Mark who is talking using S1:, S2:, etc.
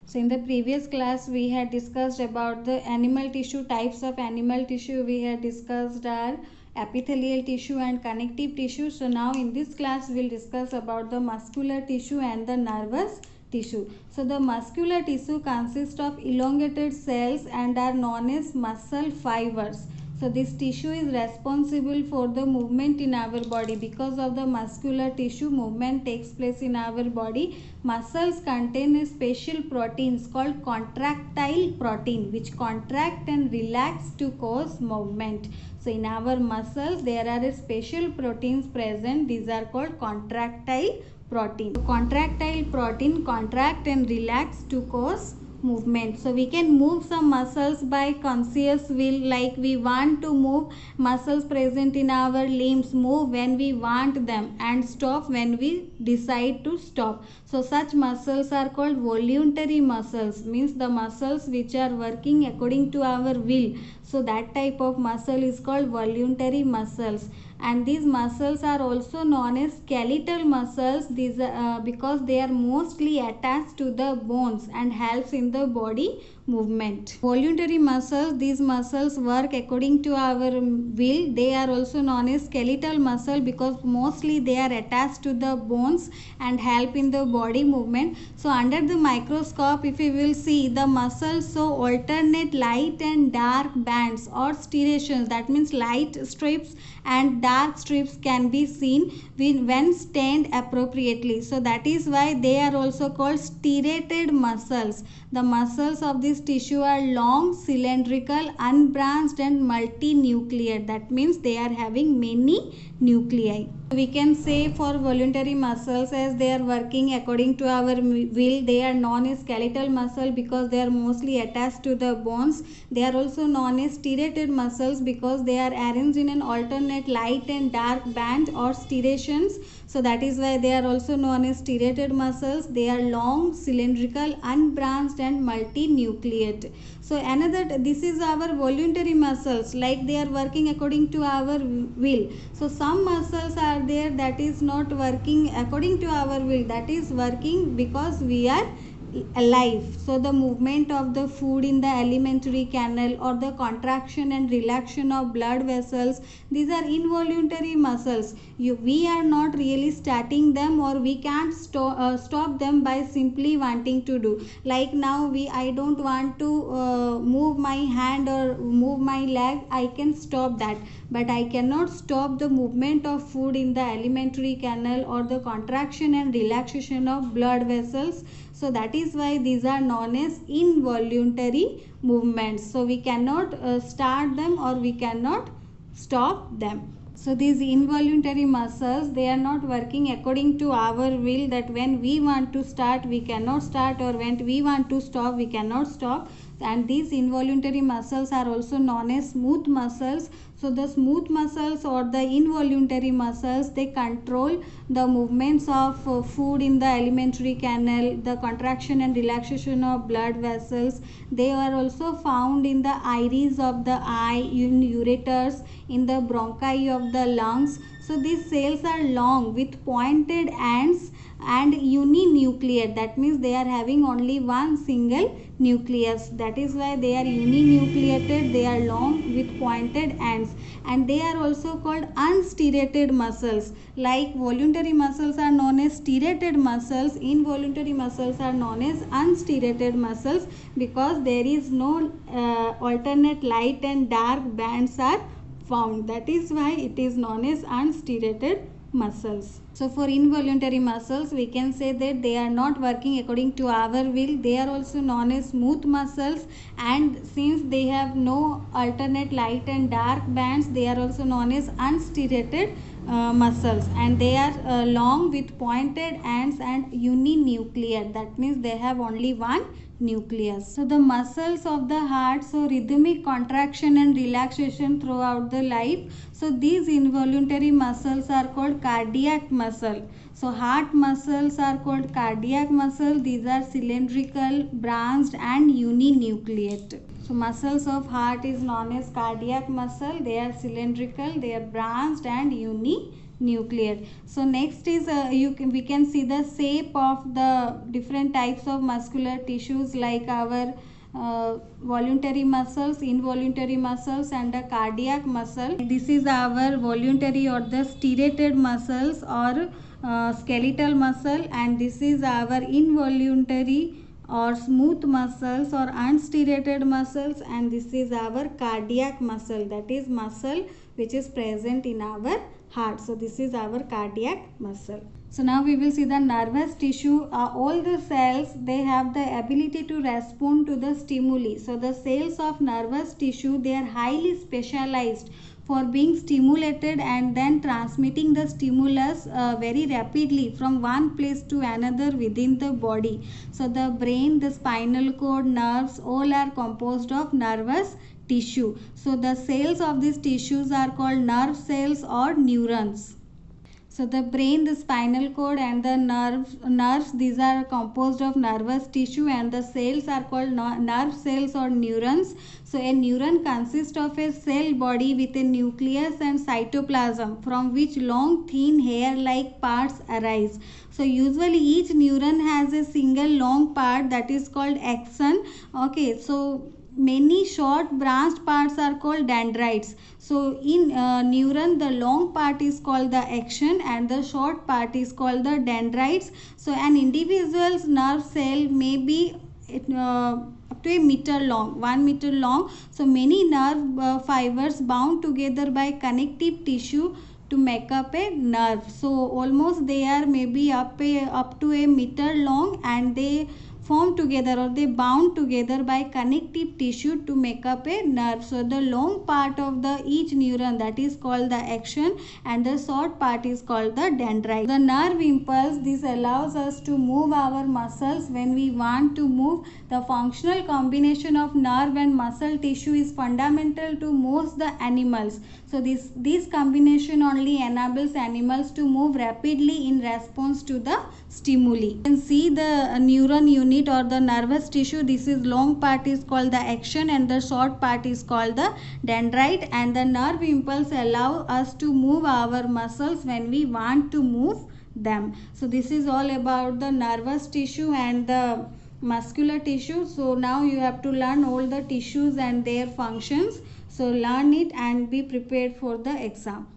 S1: So in the previous class we had discussed about the animal tissue, types of animal tissue. We had discussed our epithelial tissue and connective tissue. So now in this class we will discuss about the muscular tissue and the nervous tissue. So the muscular tissue consists of elongated cells and are known as muscle fibers. So this tissue is responsible for the movement in our body. Because of the muscular tissue, movement takes place in our body. Muscles contain a special proteins called contractile protein, which contract and relax to cause movement. So in our muscles there are special proteins present. These are called contractile protein. Contractile protein contract and relax to cause movement. So we can move some muscles by conscious will, like we want to move muscles present in our limbs, move when we want them and stop when we decide to stop. So such muscles are called voluntary muscles, means the muscles which are working according to our will. So that type of muscle is called voluntary muscles. And these muscles are also known as skeletal muscles. These because they are mostly attached to the bones and helps in the body movement. Voluntary muscles, these muscles work according to our will. They are also known as skeletal muscle because mostly they are attached to the bones and help in the body movement. So under the microscope, if we will see the muscles, so alternate light and dark bands or striations, that means light strips and dark strips can be seen when stained appropriately. So that is why they are also called striated muscles. The muscles of this tissue are long, cylindrical, unbranched and multinuclear. That means they are having many nuclei. We can say for voluntary muscles, as they are working according to our will, they are known as skeletal muscle because they are mostly attached to the bones. They are also known as striated muscles because they are arranged in an alternate light and dark band or striations. So that is why they are also known as striated muscles. They are long, cylindrical, unbranched and multinucleate. So this is our voluntary muscles, like they are working according to our will. So some muscles are there that is not working according to our will, that is working because we are alive. So the movement of the food in the alimentary canal or the contraction and relaxation of blood vessels, these are involuntary muscles. We are not really starting them, or we can't stop them by simply wanting to do. Like now I don't want to move my hand or move my leg, I can stop that, but I cannot stop the movement of food in the alimentary canal or the contraction and relaxation of blood vessels. So that is why these are known as involuntary movements. So we cannot start them or we cannot stop them. So these involuntary muscles, they are not working according to our will, that when we want to start we cannot start, or when we want to stop we cannot stop. And these involuntary muscles are also known as smooth muscles. So the smooth muscles or the involuntary muscles, they control the movements of food in the alimentary canal, the contraction and relaxation of blood vessels. They are also found in the iris of the eye, in ureters, in the bronchi of the lungs. So these cells are long with pointed ends and uninucleate. That means they are having only one single nucleus. That is why they are uninucleated. They are long with pointed ends, and they are also called unstriated muscles. Like voluntary muscles are known as striated muscles, involuntary muscles are known as unstriated muscles because there is no alternate light and dark bands are found. That is why it is known as unstriated muscles. So for involuntary muscles, we can say that they are not working according to our will. They are also known as smooth muscles, and since they have no alternate light and dark bands, they are also known as unstriated muscles, and they are long with pointed ends and uninucleate. That means they have only one nucleus. So the muscles of the heart, so rhythmic contraction and relaxation throughout the life. So these involuntary muscles are called cardiac muscle. So heart muscles are called cardiac muscle. These are cylindrical, branched and uninucleate. So muscles of heart is known as cardiac muscle. They are cylindrical, they are branched and uninucleate. nucleate. So next is we can see the shape of the different types of muscular tissues, like our voluntary muscles, involuntary muscles, and the cardiac muscle. This is our voluntary or the striated muscles or skeletal muscle, and this is our involuntary or smooth muscles or unstriated muscles, and this is our cardiac muscle, that is muscle which is present in our heart. So this is our cardiac muscle. So now we will see the nervous tissue. All the cells, they have the ability to respond to the stimuli. So the cells of nervous tissue, they are highly specialized for being stimulated and then transmitting the stimulus very rapidly from one place to another within the body. So the brain, the spinal cord, nerves, all are composed of nervous tissue. So the cells of these tissues are called nerve cells or neurons. So the brain, the spinal cord, and the nerves, these are composed of nervous tissue, and the cells are called nerve cells or neurons. So a neuron consists of a cell body with a nucleus and cytoplasm, from which long thin hair-like parts arise. So usually each neuron has a single long part that is called axon. Okay, so many short branched parts are called dendrites. So in neuron, the long part is called the axon and the short part is called the dendrites. So an individual's nerve cell may be up to a meter long, 1 meter long. So many nerve fibers bound together by connective tissue to make up a nerve. So almost they are maybe up to a meter long, and they form together or they bound together by connective tissue to make up a nerve. So the long part of the each neuron, that is called the axon, and the short part is called the dendrite. The nerve impulse, this allows us to move our muscles when we want to move. The functional combination of nerve and muscle tissue is fundamental to most the animals. So this combination only enables animals to move rapidly in response to the stimuli. You can see the neuron unit or the nervous tissue. This is long part is called the axon and the short part is called the dendrite, and the nerve impulse allow us to move our muscles when we want to move them. So this is all about the nervous tissue and the muscular tissue. So now you have to learn all the tissues and their functions. So learn it and be prepared for the exam.